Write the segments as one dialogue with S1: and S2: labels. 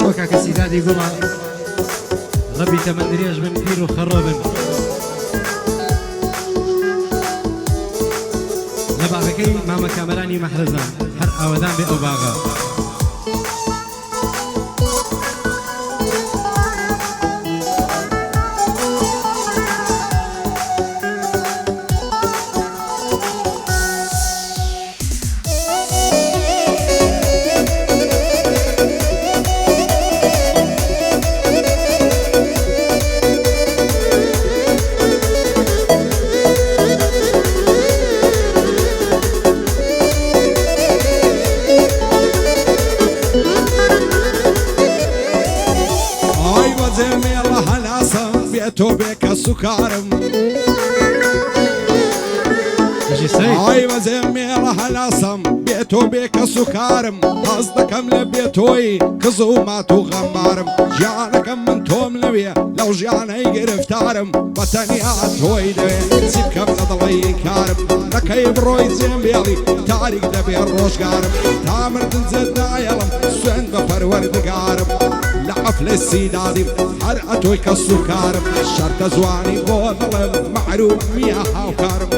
S1: وكا كسيدادي قوما ربي تمندرياش من كير وخرابن لبعضكي ماما كامراني محرزة حرق أودان بأوباغا
S2: توبك سكارم
S1: هاي
S2: وزمي راح العصم بيتو بك سكارم قصدكم لبيتوي كزومات وغمارم جعلكم من توم لويا لو جعنا يقرفتارم وطنيات توي دوي سيبكم لضلي كارم لكي بروي زين بيالي تاريك دبي الروش قارم تامر تنزل دايلم سن بفرورد قارم لعفل السيدادي حرقتوي كالسكارم شرط زواني بوضلم معروف مياها وكارم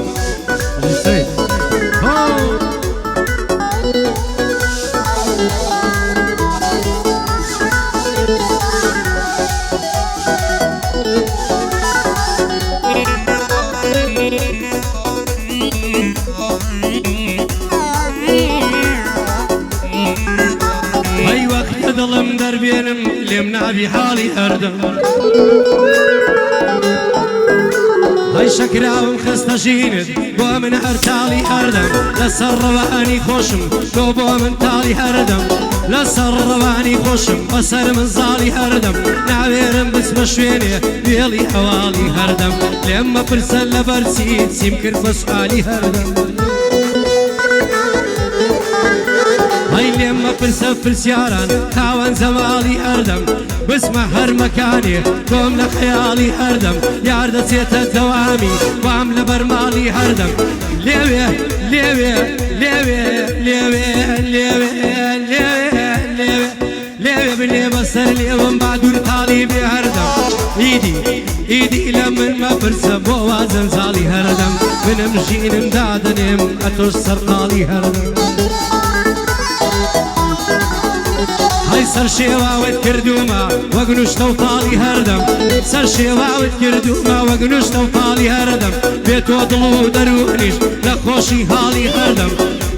S1: هاي وقت ظلم دربينم لمنا بحالي هردم هاي شكراهم خستشيند بو من هرتالي هردم لسر رواني خوشم بو من تالي هردم لسر رواني خوشم بسر من زالي هردم نعويرم بسم شويني بيلي حوالي هردم لما برسل لبرسيد سيمكر بسؤالي هردم هاي لما برسل برسياران تاوان زمالي هردم بسمع هر مكاني قوم لخيالي هردم يارد سيتا دوامي وعم لبرمالي هردم ليوي ليوي ليوي ليوي ليوي ليوي ليوي باللي بصر اليوم بعد ورتالي بهردم ايدي لمن ما برسم ووازن زالي هردم من مجين مدادنم اتوش سرقالي هردم هاي سر شيواوت كردوما وقنوش توطالي هردم سر شيواوت كردوما وقنوش توطالي هردم بيت وضلو درونيش لخوشي هالي هردم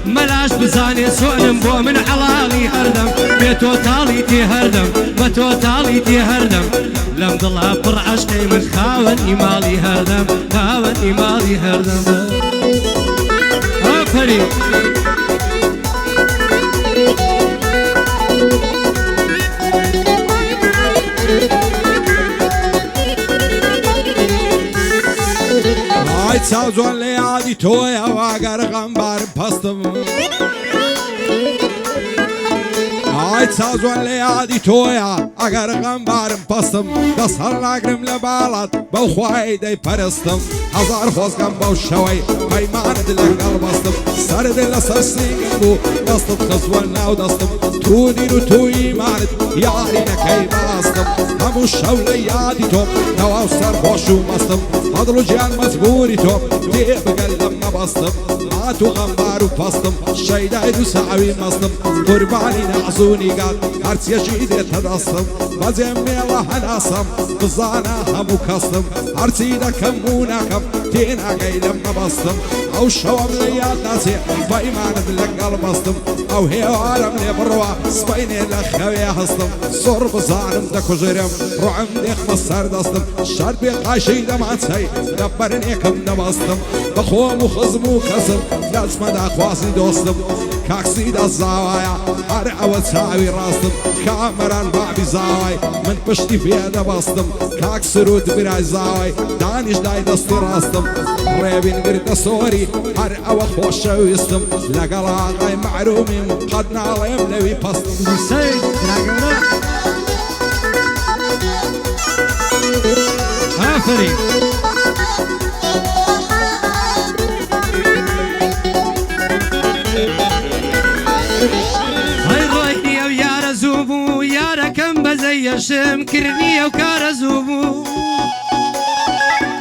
S1: ملاش بزاني سؤنم بو من حلالي هردم بيت وطالي تي هردم بتوطالي تي هردم لم ضلها بر عشقي من خاون إمالي هردم خاون إمالي هردم أفري
S2: هاي تساوزون لي عادي تويا واقر غنبار بستم هاي تساوزون لي عادي تويا اقر غنبار بستم دسهر لاقرم لبالات بوخواي دي برستم هزار خوزقم بوشوي هاي ماند لقل بستم سرد لسرسي قلبو دستم خزولنا ودستم توني توي ماند ياري نكي بستم همو الشولي عادي توب نواو سر خوشو مستم فضلو جيان مزبوري توب دي بقلم نبستم ماتو غنبار وبستم الشيداي دو سعوي مستم قرباني نعزوني قال هرس يجيدي تدستم بزيمي الله ناسم بزانا همو كستم هرسي دكم وناكم تينا قيلم نبستم او شوام ليات ناسي بايمان دلق البستم او هيو عالم لي بروا سبيني لخوي هستم صور بزانم دكو جرم روعم ديخ مصر دستم شربي قاشي دمانسي دبرني كم نبستم بخوم وخزم وكسر لازم دا خواسي دوستم كاكسي دا الزاوايا هر اول ساوي راستم كامران بابي زاواي من بشتي فيها دبستم كاكسرو دبراي زاواي دانش داي دستي راستم ريبين قرد صوري هر اول خوش ويستم لقلا غاي معرومي قدنا عليهم لوي بستم
S1: سيد آفرين هاي رويني زەیەشم کردنیە و کارە زوو بوو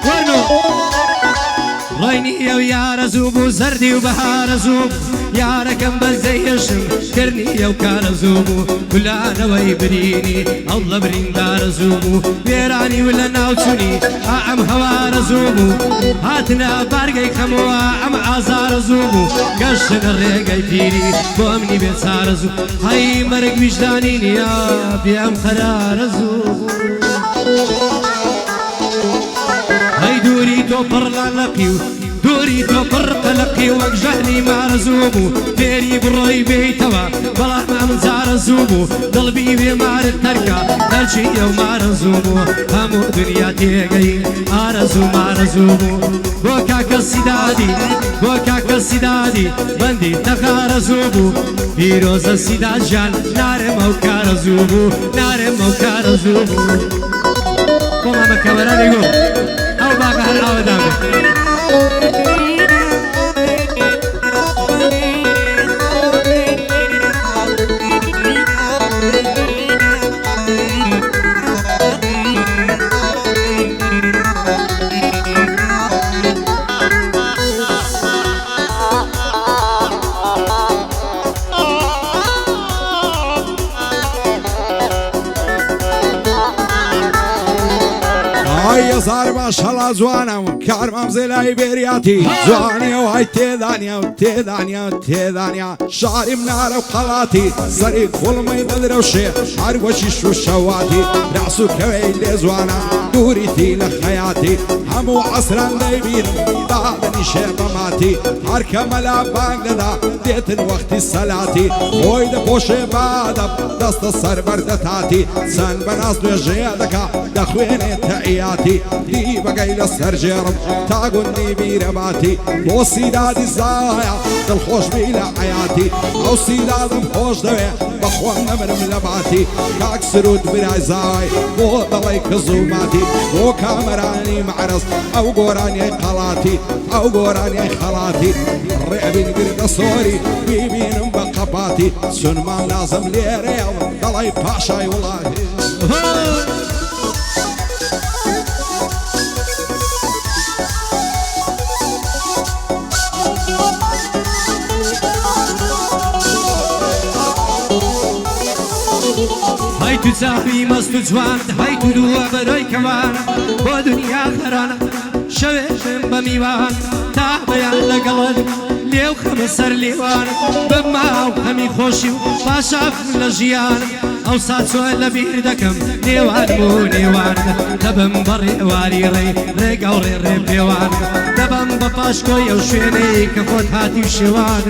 S1: وەرنۆ ڕۆینیە و یارە زوو بوو زەردی و بەهارە زوو یارەکەم بە زەیەشم کردنیە و کارە زوو بوو گولانەوەی برینی ئەڵ لە بریندارە زوو بوو وێرانی و لە ناوچوونی ئەم هەوارە زوو بوو هاتنە بارگەی خەمەوە ئەم ئازارە زوو بوو گەشتنە ڕێگەی پیری بۆ ئەمنی بێچارە زوو هەی مەرگ ویژدانی نییە پێم قەرارە زوو هەی دووری تۆ پڕ لەقی و دووری تۆ پڕ قەلەقی وەک ژەهری مارە زوو بوو فێری بڕۆی بێیتەوە بەڵام ئەم جارە زوو بوو دڵبی وێ مارت تەرکە هەرچی ئەو مارە زوو بوو هەموو دنیا تێگەی ئارەزوو مارە زوو بوو بۆ کاکە سیدادی بۆ کاکە سیدادی بەندی تەخارە زوو بوو پیرۆزە سیداد ژیان نارێمە و کارە زوو بوو نارێمە و کارە زوو بوو بۆ مامە کەمەرانی گۆ ئەو باقە هەر ئاوەدان بێت
S2: هزار ماشەڵا جوانم کارمام زێلای بێریاتی جوانیە و های تێدانیا و تێدانیا و تێدانیا شاریم نارە و قەڵاتی سەری خوڵمەی دەدرەوشێ هەر وەشی شوشەواتی راس و کەوەی لێ جوانە دووریتی لە خەیاتی هەموو عەسران دەیبینم دادەنیشێ بەماتی هەر کەمەلا بانگ دەدا دێتن وەختی سەلاتی خۆی دەپۆشێ بادەب دەستە سەر بەردەتاتی چەند بەناز نوێژەیە دەکا دەخوێنێ تەعیاتی دی بەگەی لە سەرژێڕم تا گوندی بیرەباتی بۆ سیدادی زایە دڵخۆشبی لە حەیاتی ئەو سیدادم خۆش دەوێ بەخۆم نەمرم لە باتی کاک سرود برای زای بۆ دەڵی کزوماتی بۆ کامەرانی معرەز ئەو گۆرانیای قەڵاتی ئەو گۆرانیای خەڵاتی ڕێبین گردە سۆری بیبینم بە قەپاتی سونمان لازم لێرێڵ دەڵی پاشای وڵاتی
S1: هەی تو چاپی مەست و جوان هەی تو دووە بەرۆی کەوان بۆ دنیا خەرانە شەوێژم بە میوان تا بەیان لەگەڵت لێو خەمە سەر لێوان بەماو هەمی خۆشی و پاشاف لە ژیان ئەو ساچۆ لە بیر دەکەم نێوان بۆ نێوان دەبم بە ڕێواری ڕێگە و ڕێ پێوان دەبم بە پاشکۆی ئەو شوێنەی کە خۆت هاتی و شێوان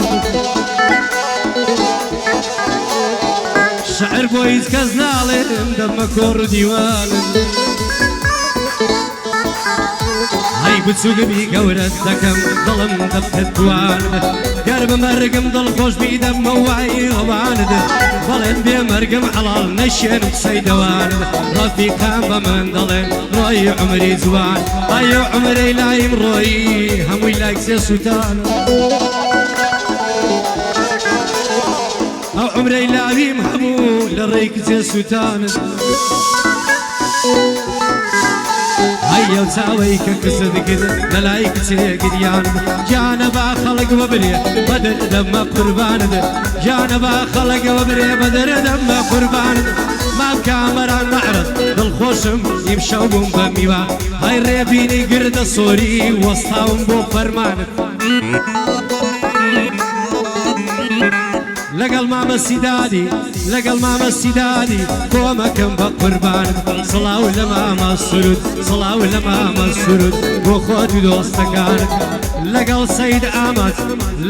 S1: شعر بۆ هیچ کەس ناڵێم دەمە کۆڕ و دیوانم هەی بچووکبی گەورەت دەکەم دڵم دەبتت توان گەر بمەرگم دڵخۆش بیدەمە وای ئەوانت بەڵێن بێمەرگم حەڵاڵ نەشێن قسەی دەوان ڕەفیقان بە من دەڵێن ڕۆی عومری جوان ئایۆ عومرەی لایم ڕۆیی هەمووی لای کسێ سوتانم ئەو عومرەی لاویم هەموو لە ڕێی کچێ سوتانت هەیە و چاوەی کە کەست کرد لە لای کچێ گریان گیانە با خەڵک وەبرێ بە دەردەمە قوربانت گیانە با خەڵک وەبرێ بە دەردەمە قوربانت مام کامەران مەعرەز دڵخۆشم ئیمشەو بووم بە میوان هەی ڕێبینی گردە سۆری وەستاوم بۆ فەرمانت لەگەڵ مامە سیدادی لەگەڵ مامە سیدادی کۆمەکەم بە قوربانت سڵاو لە مامە سرود سڵاو لە مامە سرود بۆ خۆت و دۆستەکانت لەگەڵ سەید ئامەد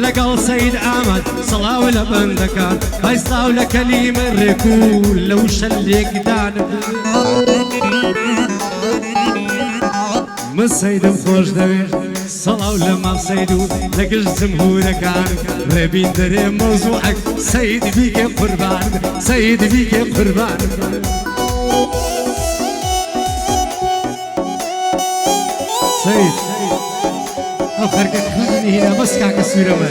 S1: لەگەڵ سەید ئامەد سڵاو لە بەندەکان هەی سڵاو لە کەلیمە ڕێک و لەو شەل لێکدانت من سەیدم خۆش دەوێت سەڵاو لە مام سەید و لەگەشت جمهورەکان ڕێبین دەرێ مەوزوعەک سەید بیکێ قوربان سەید بیکێ قوربان سەید ئەو خەرکە خوێنی هێنا بەس کاکە سوورەمە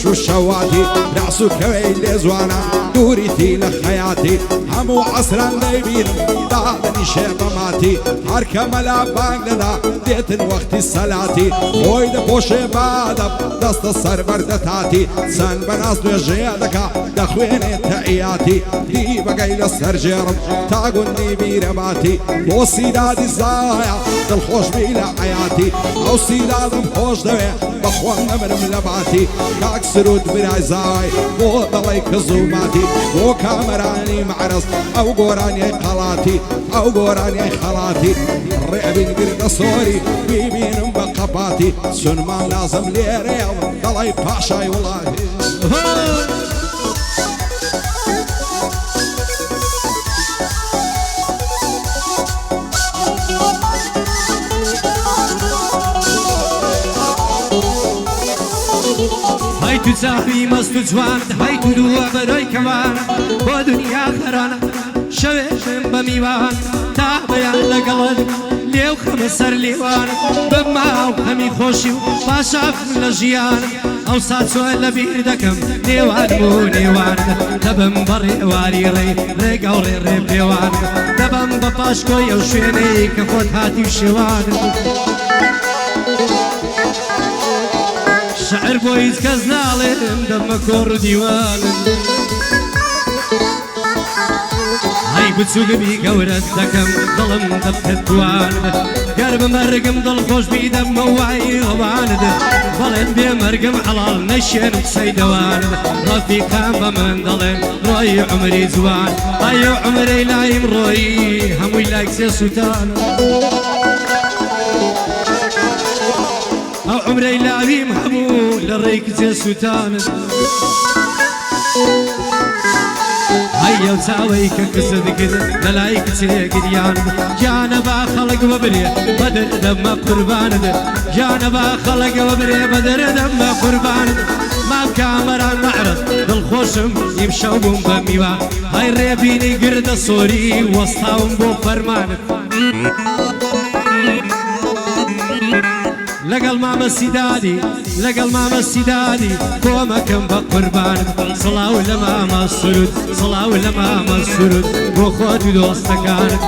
S2: و شەواتی راس و کەوەی لێ جوانە دووریتی لە خەیاتی هەموو عەسران دەیبینم داڵنی شێبەماتی هەر کە مەلا بانگ دەدا دێتن وەختی سەلاتی خۆی دەپۆشێ بادەب دەستە سەربەردە تاتی چەند بەناز نوێژەیە دەکا دەخوێنێ تەعیاتی دی بەگەی لەسەر ژێڕم تا گوندی بیرەباتی بۆ سیدادی زایە دڵخۆشبی لە حەیاتی ئەو سیدادم خۆش دەوێ بەخۆم نەمرم لە باتی کاک سرود برای زاوای بۆ دەڵی کەزوماتی بۆ کامەرانی معرەز ئەو گۆرانیای قەڵاتی ئەو گۆرانیای خەڵاتی ڕێبین گردە سۆری بیبینم بە قەپاتی سونمان لازم لێرێ دەڵی پاشای وڵاتی
S1: هەی تو چاپی مەست و جوان هەی تو دووە بەرۆی کەوان بۆ دنیا خەرانە شەوێژم بە میوان تا بەیان لەگەڵت لێو خەمە سەر لێوان بماو هەمی خۆشی و پاشاف لە ژیان ئەو ساچۆ لە بیر دەکەم نێوان بۆ نێوان دەبم بە ڕێواری ڕێگە و ڕێ پێوان دەبم بە پاشکۆی ئەو شوێنەی کە خۆت هاتی و شێوان شعر بۆ هیچ کەس ناڵێم دەمە کۆڕ و دیوانم هەی بچووگەبی گەورەت دەکەم دڵم دەبتت توان گەر بمەرگم دڵخۆش بیدەمە وای ئەوانت بەڵێن بێمەرگم حەڵاڵ نەشێن قسەی دەوان ڕەفیقان بە من دەڵێن ڕۆی عومری جوان ئەیە عومرەی لایم ڕۆیی هەمووی لای کسێ سوتانم ئەو عومرەی لاویم هەموو لە ڕێی کچێ سوتانت هەیە چاوەی کە کەسە دەکرد لە لای کچێ گریان گیانە با خەڵک ببرێ بە دەردەمە قوربانت گیانە با خەڵکەوە برێ بە دەردەمە قوربانت مام کامەران مەعرەز دڵخۆشم ئیمشەو بووم بە میوان هەی ڕێبینی گردە سۆری وەستاوم بۆ فەرمانت لەگەڵ مامە سیدادی لەگەڵ مامە سیدادی کۆمەکەم بە قوربانت سڵاو لە مامە سرود سڵاو لە مامە سرود بۆ خۆت و دۆستەکانت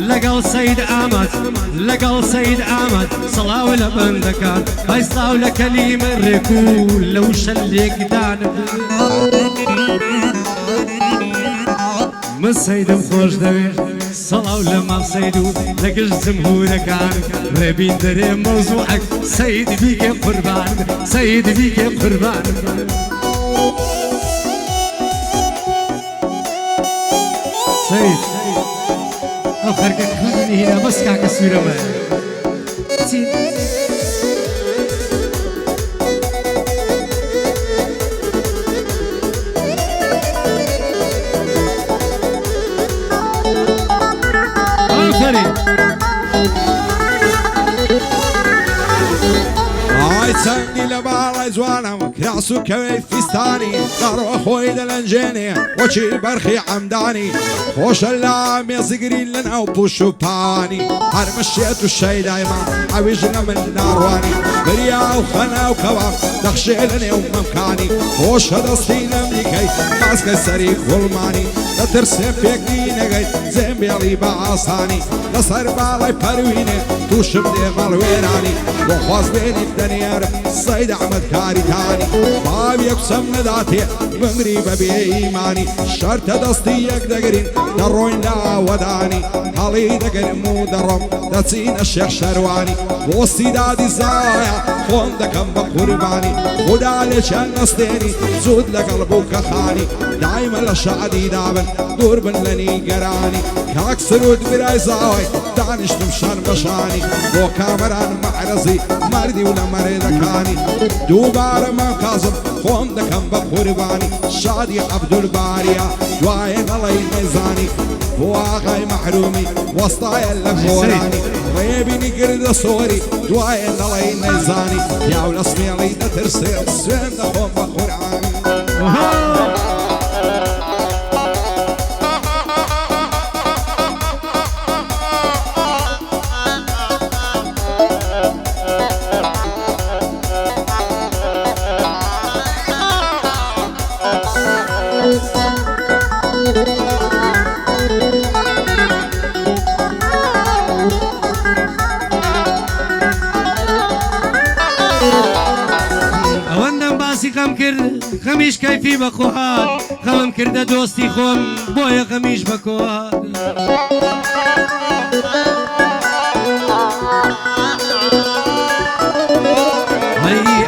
S1: لەگەڵ سەید ئامەد لەگەڵ سەید ئامەد سڵاو لە بەندەکان هەی سڵاو لە کەلیمە ڕێک و لەو شەلێکدانت من سەیدم خۆش دەوێت سەڵاو لە مام سەید و لەگەشت جمهورەکان ڕێبین دەرێ مەوزوعەک سەید بیکێ قوربان سەید بیکێ قوربان سەید ئەو خەرگە خوێنی هێنا بەس کاکە سوورەمە
S2: ئای چەندی لە باڵای جوانم کراس و کەوەی فیستانی دەڕۆ خۆی دەلەنجێنێ وەچی بەرخی عەمدانی خۆشە لا مێزگری لەناو پوش و پانی هەرمەشێت و شەیدایمە ئەویش لە من ناڕوانی بریا و خەنا و کەوە دەخشێ لە نێو مەمکانی خۆشە دەستی نەملیکەی باسکە سەری خوڵمانی دەترسێ پێکی نەگەی جێمبێڵی بە ئاسانی لەسەر باڵای پەروینێ تووشم دێ مەڵوێرانی بۆ خوازبێنی دەنێرم سەید ئەحمەد کاریتانی باوی یەکسەم نەداتێ بمری بەبێ ئیمانی شەرتە دەستی یەک دەگرین دەڕۆین لاوەدانی هەڵی دەگەرم و دەڕۆم دەچینە شێخ شەروانی بۆ سیدادی زایە خۆم دەکەم بە قوربانی خدا لێچیان نەستێنی زود لەگەڵ بوو کە خانی دایمە لە شادی دابن دوور بن لە نیگەرانی کاک سرود برای زاوای دانیشتم شان بەشانی بۆ کامەران مەعرەزی مردی و لە مەرێدەکانی دووبارە مام کازم خۆم دەکەم بە قوربانی شادی عەبدولباریە دوایە نەڵەی نەیزانی بۆ ئاغای مەحرومی وەستایە لە گۆرانی ڕێبینی گردە سۆری دوایە نەڵەی نەیزانی پیاو لە سمێڵی دەترسێ سوێن دەخۆم بە قورئانی
S1: خەم کرد خەمیش کەیفی بەخۆهات خەمم کردە دۆستی خۆم بۆیە خەمیش بەکۆهات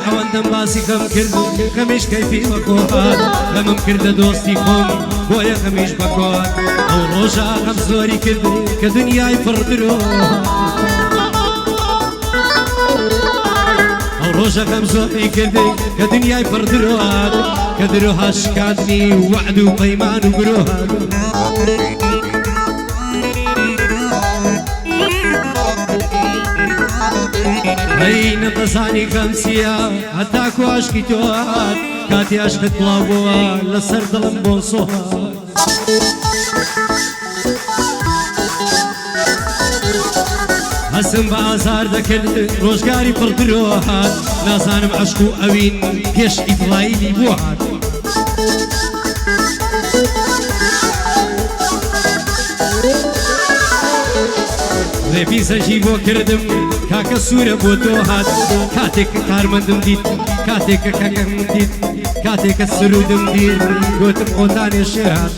S1: ئەوەندەم باسی خەم کرد خەمیش کەیفی بەخۆهات خەمم کردە دۆستی خۆم بۆیە خەمیش بەکۆهات ئەو ڕۆژە خەم زۆری کرد کە دنیای پڕدرۆ ڕۆژە خەم زۆری کردی کە دنیای پڕدرۆهات کە درۆها شکاندنی وعد و پەیمان و گرۆهات ئەی نەدەزانی خەم چییە هەتاکو عاشقی تۆ هات کاتی عاشقت بڵاو بووە لەسەر دڵم بۆ سۆهات هەسم بە ئازار دەکرد ڕۆژگاری پڕدرۆ هات نازانم عەشق و ئەوین پێش ئیبراهیمی بۆ هات ڕێبی زەنجی بۆ کردم کاکە سوورە بۆ تۆ هات کاتێک کە کارمەندم دیت کاتێک کە کەکەم دیت کاتێک کە سرودم دیر گوتم ئۆتانێشێ هات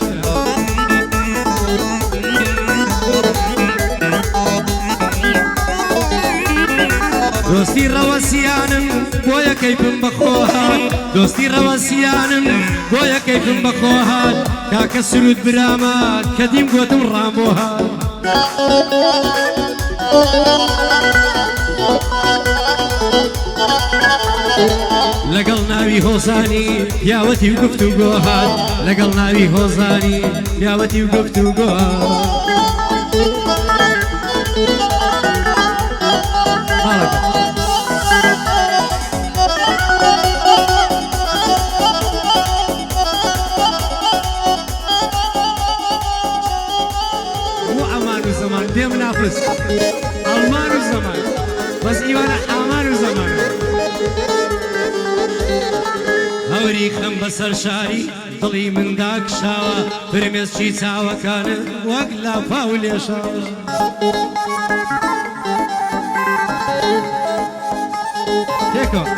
S1: دۆستی ڕەوەسیانم بۆیە کەیفم بەخۆهات دۆستی ڕەوەسیانم بۆیە کەیفم بەخۆهات کاکە سرود برامە کە دیم گوتم ڕامۆ هات لەگەڵ ناوی هۆزانی پیاوەتی و گفتوگۆ هات لەگەڵ ناوی هۆزانی پیاوەتی و گفتوگۆ هات دێم نافس ئەڵمان و زەمان بەس ئیوانە حامان و زەمان هەوری خەم بەسەر شاری دڵی مندا کشاوە فرمێسکی چاوەکانە وەک لاپا و لێشاوە تێکەوە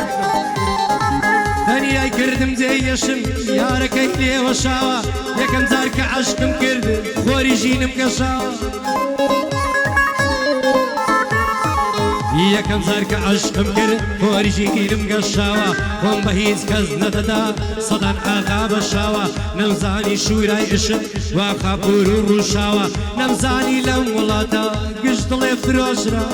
S1: دەنیای کردم جێیەشم یارەکەی لێوە شاوە یەکەم جار کە عەشقم کرد خۆری ژینم کەشاوە یەکەم جار کە عەشقم کرد خۆری ژینم گەشاوە خۆم بە هیچ کەس نەدەدا سەدان ئاغا بەشاوە نەمزانی شوورای عشق وا خاپور و ڕووشاوە نەمزانی لەم وڵاتە گشت دڵێ فرۆشرا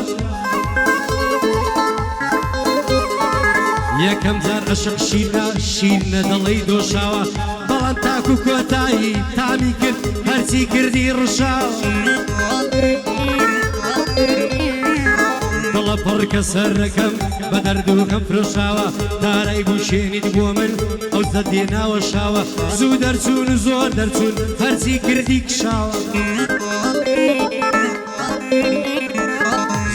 S1: یەکەم جار عەشق شیرە شیر نەدەڵی دۆشاوە بەڵام تاکو کۆتایی تامی کرد هەرچی کردی ڕشاوە دڵە پڕکە سەرەکەم بە دەرد و غەم فرۆشاوە دارای بوشێنیت بۆ من ئەو زە دێناوە شاوە زوو دەرچوون و زۆر دەرچوون هەرچی کردی کشاوە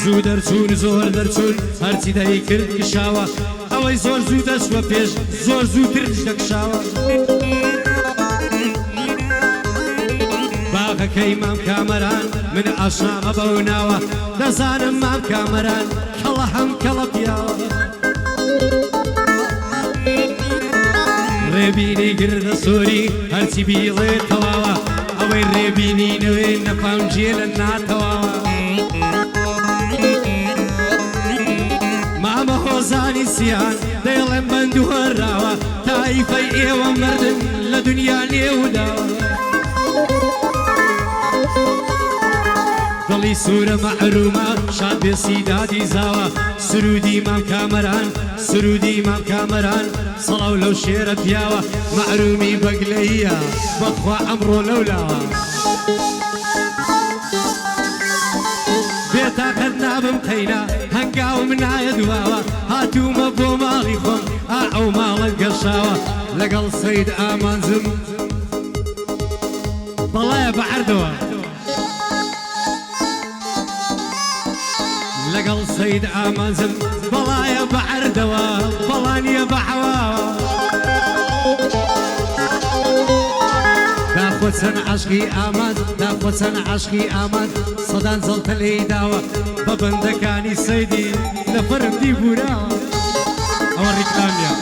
S1: زوو دەرچوون و زۆر دەرچوون هەرچی دەی کرد کشاوە ئەوەی زۆر زوو دەچوە پێش زۆر زووتر دەکشاوە باغەکەی مام کامەران من ئاشامە بەو ناوە دەزانم مام کامەران کەڵە هەم کەڵە پیاوە ڕێبینی گردە سۆری هەرچی بیڵێ تەواوە ئەوەی ڕێبینینەوەی نەفامجێ لە ناتەواوە مامە هۆزانی سیان دەیڵێم بەند و هەراوە تایفەی ئێوە مردن لە دنیا نێوداوە دڵی سوورە مەحرومە شاد بێ سیدادی زاوە سرودی مام کامەران سرودی مام کامەران سەڵاو لەو شێرە پیاوە مەحرومی بەگلەیە بەخوا ئەمڕۆ لەولاوە بێتاقەت نابم قەینا هەنگاوم نایە دواوە هاتوومە بۆ ماڵی خۆم ئەو ماڵە گەشاوە لەگەڵ سەید ئامانزم بەڵایە بەعەردەوە لەگەڵ سەید ئامانزم بەڵایە بەعەردەوە بەڵانیە بەحەواوە داخۆ چەند عەشقی ئاماد داخۆ چەند عەشقی ئاماد سەدان زەڵتە لێی داوە بە بەندەکانی سەیدی لە فەرمدی بوراوە ئەوە ڕیکلامیە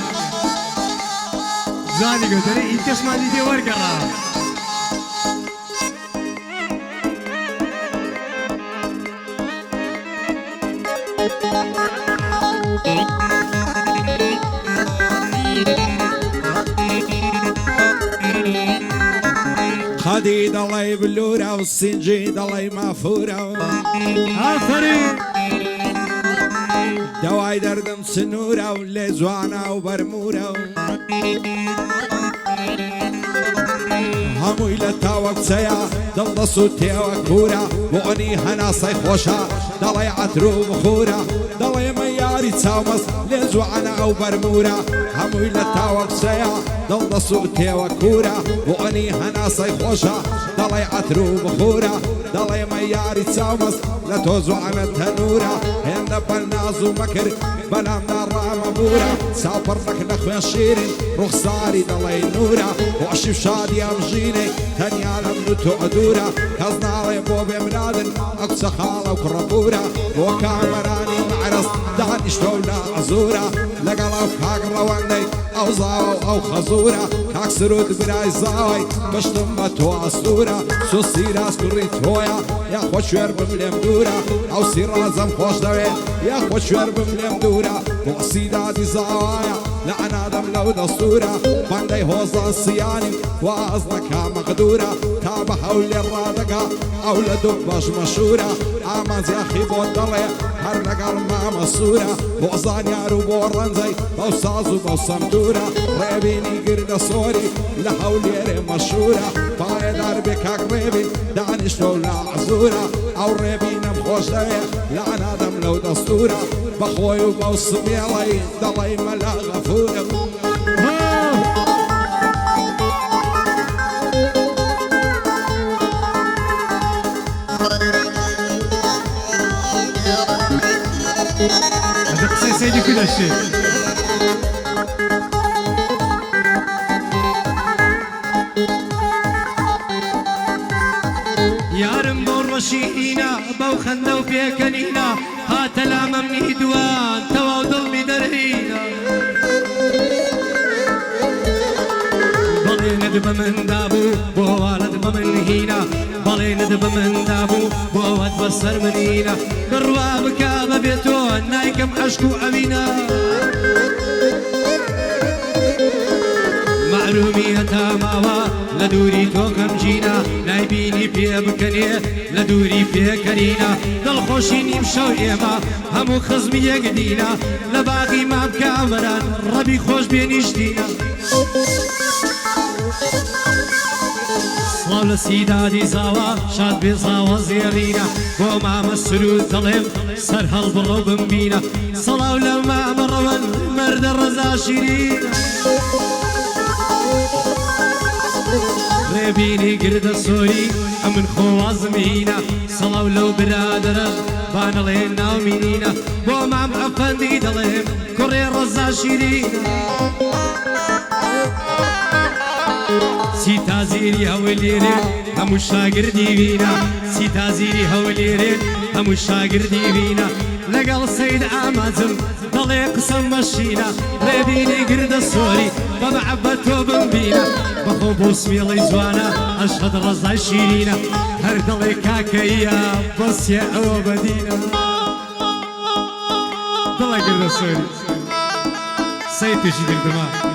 S1: زانی گوتره این کشمان دیدی ورگرا
S2: خدي ضلي بلورة والسنجي ضلي مافورة
S1: آفرین
S2: دواي دردم سنورة واللي زوانا وبرمورة هموي لتاوك سيا ضل صوتي وكورة وأني هنا صيخوشا ضلي عطرو بخورة ضلي مياري تساومس لزوانا وبرمورة هموي لتاوك سيا ضل صوتي وكورة وأني هنا صيخوشا ضلي عطرو بخورة ضلي مياري تساومس لتوزوانا تنورة هند بناز ومكر بلام دار مبورة سافر لك نخوي الشيرين رخصاري ضلي نورة وعشف شادي أمجيني تانيا لمنو تعدورة كزنالي بوبي منادن أقصى خالة وكربورة وكامراني معرس دان اشتولا عزورة لقلب كاك رواندي أو زاو أو خزورة كاك سرود براي زاوي بشتم بتو أسطورة سو سيراس كريت هويا يا خوش وير بمليم دورة أو سيرازم خوش دوين يا خوش وير بمليم دورة وقصيدة دي زاوايا لعنا دم لو دستورة باندي هوزا الصياني وأزنك مقدورة تابع حولي الرادقة أو لدبش مشهورة عماز يا أخي بوضلي هرنقر ما مصورة بوزان يا روبو الرنزي بوصازو بوصمدورة ريبيني قرد صوري لحولي ري مشهورة باي دربك قريبي دانش لولا عزورة أو ريبينا مخوش لي لعنا دم لو دستورة بخوي وبوصمي علي ضلي ملا غفورة
S1: هذا قصي سيدي كل شيء يارم بورشينا بوخنا وبيكنينا هات الامم نيدوان توا ظلمي درهينا بلي ندب من دابو بوالد من هينا بلي ندب من دابو بواد بصر منينا بروا بكابة بيتون نايكم عشقو أمينا معلومية تاماوا لدوري توكم جينا نايبيني بيه بكنيه لدوري بيه كرينا دل خوشيني مشو إيما همو خزمي يقدينا لباقي ما بكامران ربي خوش بينيشتينا صلاة لسيدادي زاوا شاد بزاوا زيرينا ومام السرود ظلم سر هالبرو بمبينا صلاة لما مروان مرد الرزا شيرينا ريبيني قرد سوري من خوازمينا صلاة لو برادر بان لينا ومينينا ومام أفندي ظلم كوري الرزا شيرينا سيتا زيري هوليرين همو الشاقر ديبينا سيتا زيري هوليرين همو الشاقر ديبينا لقل سيد عمازم ضلي قسم مشينا ريبيني قرد السوري بمعبته بمبينا بخو بوسمي الله زوانا أشهد رزا شيرينا هر ضلي كاكايا بس يا عوبدينا ضلي قرد السوري سيد تشيد الدماء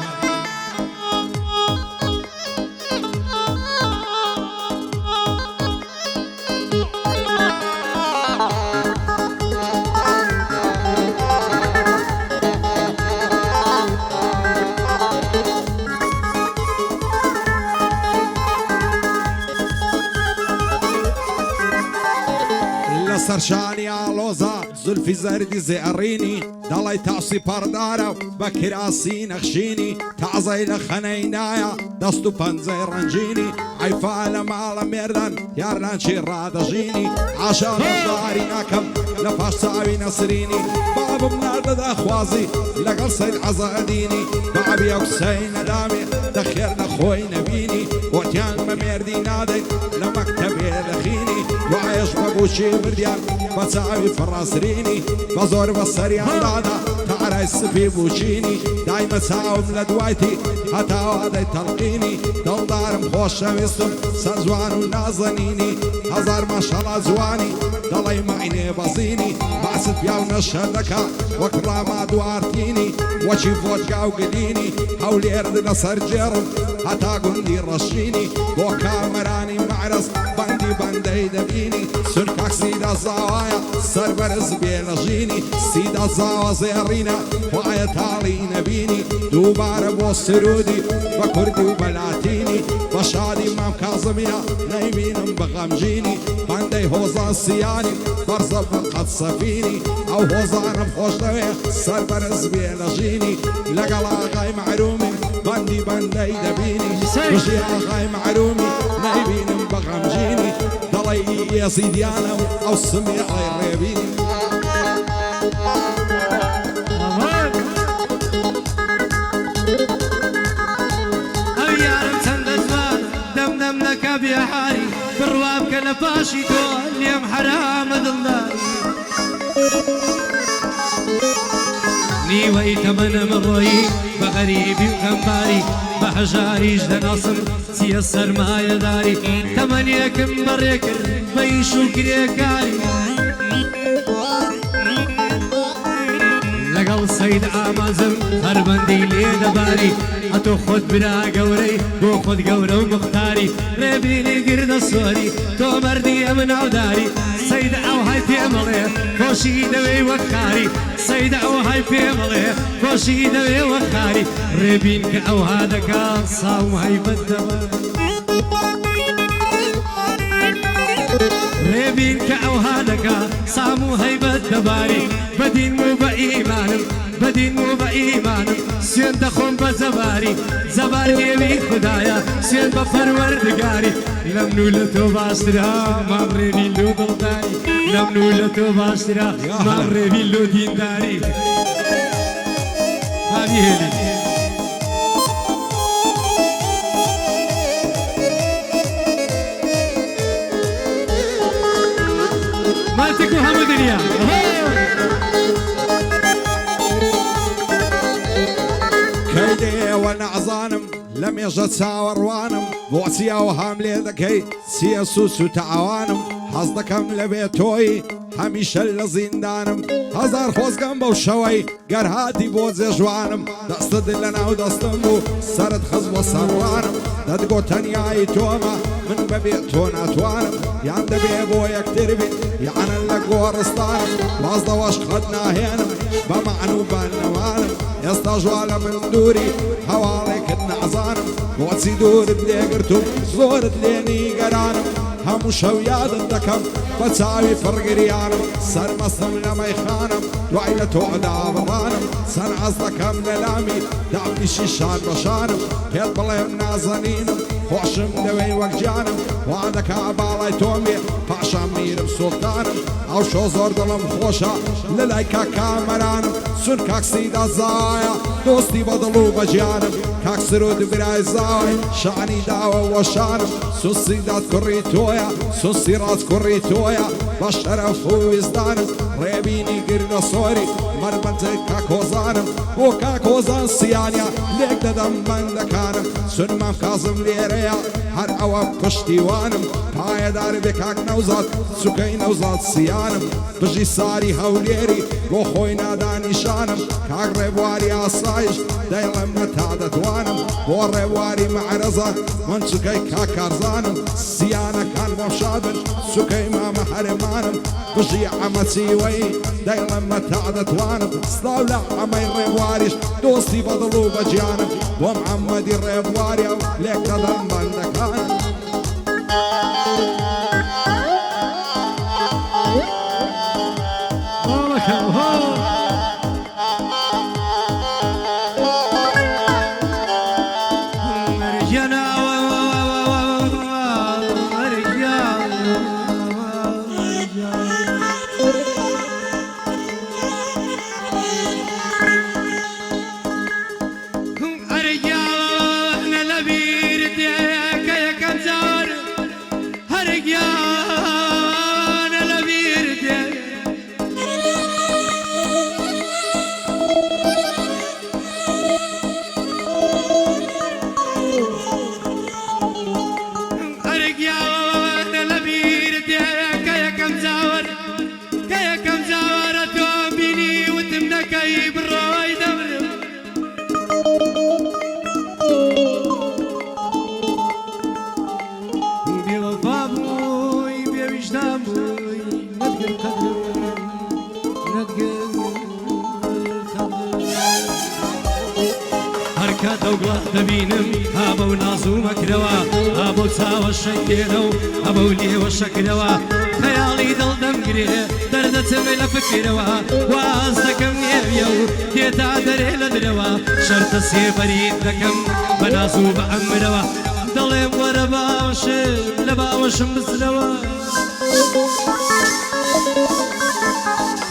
S2: سرشاني علوزا زلفي زردي زعريني ضلي تعصي باردارا بكراسي نخشيني تعزي لخنينايا دستو بنزي رنجيني عيفالة مالا ميردان يارنان شيرادة جيني عشان داري ناكم لفاش ساوي نصريني باب منار دا خوازي لقل سيد عزاديني بابي وكسين دامي دخيرنا خوي نبيني وعتيان ما ميردي نادي لمكتبي دخيني وعيش بابوشي برديان بتساوي فراسريني بزور بصريان دادا پارای سپی بوچینی دایمە چاوم لە دوایتی هەتاوا دەیتەڵقینی دڵدارم خۆشەویستم سەر جوان و نازەنینی هەزار مەشەڵا جوانی دەڵێی ماینێ بەزینی باست پیا و نەشە دەکا وەک ڕاما دوارتینی وەچی ڤۆدکا و گلینی هەولێرد لەسەر جێڕم هەتا گوندی ڕەشینی بۆ کامەرانی معرەس بەندی بەندەی دەبینی سورکاک سیدا زاوایە سەربەرز بێ لە ژینی سیدا زاوە زێڕینە وایە تاڵی نەبینی دووبارە بۆ سرودی بە کوردی و بەلاتینی بە شادی مام کازمیە نەیبینم بە غەمژینی بەندەی هۆزان سیانی بەرزە قەت سەفینی ئەو هۆزانم خۆش دەوێ سەربەرز بێ لە ژینی لەگەڵ ئاغای معرومی بەندی بەندەی دەبینی بژی ئاغای معرومی نەیبینم بە غەمژینی دەڵێی یەزیدیانە و ئەو سمی ئەڵێ ڕێبینی
S1: ئەو یارم چەندە جوان دەمدەم لەکە بێحاری بڕوا بکە لە پاشی تۆ لێم حرامە دڵداری نیوەی تەمەنەم ڕۆیی بە غەریبی و غەمباری بە هەژاریش دەناسم چیە سەرمایەداری تەمەنیەکم بەڕێ کرد بە ئیش و کرێکاری لەگەڵ سەید ئامازم هەربەندی لێ دەباری ئەتۆ خۆت برا گەورەی بۆ خۆت گەورە و مختاری ڕێبینی گردە سۆری تۆ مەردیە مناوداری سەید ئەوهای پێمەڵێ خۆشی دەوێ وەک خاری سەید ئەوهای پێمەڵێ خۆشی دەوێ وەک خاری ڕێبین کە ئەوها دەکا ساوم هەیبەت دەبات ڕێبین کە ئەوها دەکا سام و هەیبەت دەباری بەدین و بە ئیمانم بەدین و بە ئیمانم سوێن دەخۆم بە زەباری زەبار ئێوی خوددایە سوێن بە پەروەردگاری لەمن و لە تۆ باشترا مام ڕێبین لۆ دڵداری لەمن و لە تۆ باشترا مام ڕێبین لۆ دینداری هانی هێلی مالتك وهمو دنيا
S2: كيدي ونعزانم لم يجد ساوروانم بوسيا وهام لي ذكي سياسوس وتعوانم حصدكم لبيتوي هەمیشە لە زیندانم هەزار خۆزگەم بەو شەوەی گەرهاتی بۆ جێژوانم دەستت لە ناو دەستم بوو سەرت خز بۆ سەڕوانم دەتگۆ تەنیایی تۆمە من بەبێ تۆ ناتوانم یان دەبێ بۆ یەکتر بین یانە لە گۆڕستانم بازدەوەش قەت ناهێنم بە مەعن و بانەوانم ئێستا ژوا لە من دووری هەواڵێکت نەعزانم بۆچی دوورت لێگرتوم زۆرت لێ نیگەرانم هەموو شەو یادت دەکەم بە چاوی فڕگریانم سەرمەستم لە مەیخانم دوای لە تۆدا بڕانم سەرعەز دەکەم لە لامی داپیشی شان بەشانم پێت بڵێم نازەنینم خۆشم دەوێی وەک جانم وا دەکا باڵای تۆمێ پاشان میرم سوڵتانم ئەو شۆ زۆر دڵم خۆشە لە لای کاکامەرانم سون کاکسیدا زایە دۆستی بە دڵ و بەجیانم کاکسرود برای زاوای شانی داوە وەشانم سوسیدات کوڕی تۆیە سوسی ڕاست کوڕی تۆیە بە شەرەف و ویزدانم ڕێبینی گرنە سۆری مەربەنجەی کاکۆزانم بۆ کاکۆزان سیانیا لێک دەدەم بەندەکانم سونمام کازم لێرەیە هەر ئەوە پشتیوانم پایەدار بێ کاک نەوزات سوکەی نەوزات سیانم بژی ساری هەولێری بۆ خۆی نادانیشانم کاک ڕێبواری ئاسایش دەیڵێم نەتا دەتوانم بۆ ڕێبواری مەعرەزە من سوکەی کاکارزانم سیانەکان بۆ شادن سوکەی مامە هەرمانم بژی ئەمەچیوەی دەیڵێم نەتا دەتوانم سلااو لە ئەمەی ڕێبواریش دۆستی بەدڵ و بەجیانم بۆ محەممەدی ڕێبواریە و لێک دەدەم بەندەکانم
S1: أرجع أنا لبير ديك تەوگڵە دەبینم هابە و ناز و مەکرەوە هابە و چاوە شەکێنە و هەبە و لێوە شەکرەوە خەیاڵی دڵ دەمگرێ دەردەچمێ لە فکرەوە واز دەکەم نێویە و تێتا دەرێ لە درەوە شەرتە سێبەریت دەکەم بە ناز و بە ئەمرەوە دەڵێم وەرە باشم لە باوەشم بزرەوە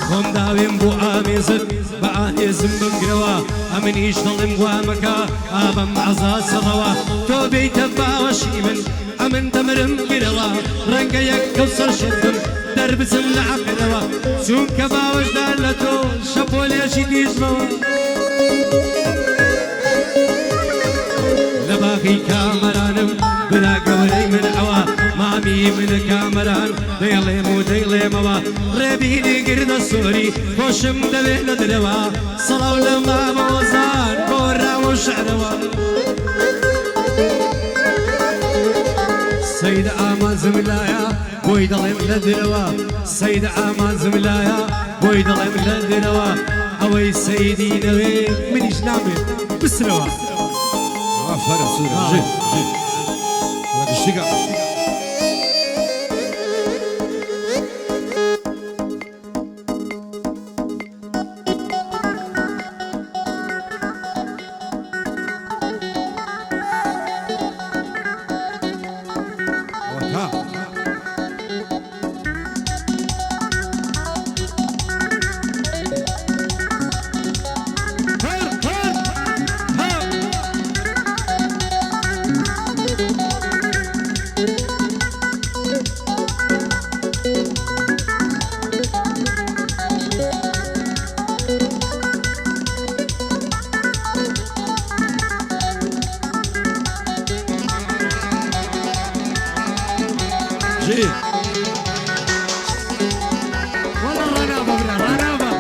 S1: خۆم داوێم بۆ ئامێزت بە ئاهێزم بمگرەوە ئەمنیش دڵم وامەکە ئابەم ئازاد سەڵەوە تۆ بێیتە باوەشی من ئەمن دەمرم گرەوە ڕەنگە یەک کەوسەر شتم دەربچم لە عەقلەوە چونکە باوەشدار لە تۆ شەپۆلێشی دیژمەوە لە باقی کامەرانم برا گەورەی من ئەوە مامی منە کامەران دەیڵێم و دەیڵێمەوە ڕێبینی گردە سۆری خۆشم دەوێت لە درەوە سەڵاو لە مامەوەزان بۆ ڕاوە شعرەوە سەیدە ئامانزم لایە بۆی دەڵێم لە درەوە سەیدە ئامانزم لایە بۆی دەڵێم لە درەوە ئەوەی سەیدی نەوێ منیش نامێت بسرەوە
S2: Aferin Sura. Jit. Bak iştiga.
S1: والله رنابة برا رنابة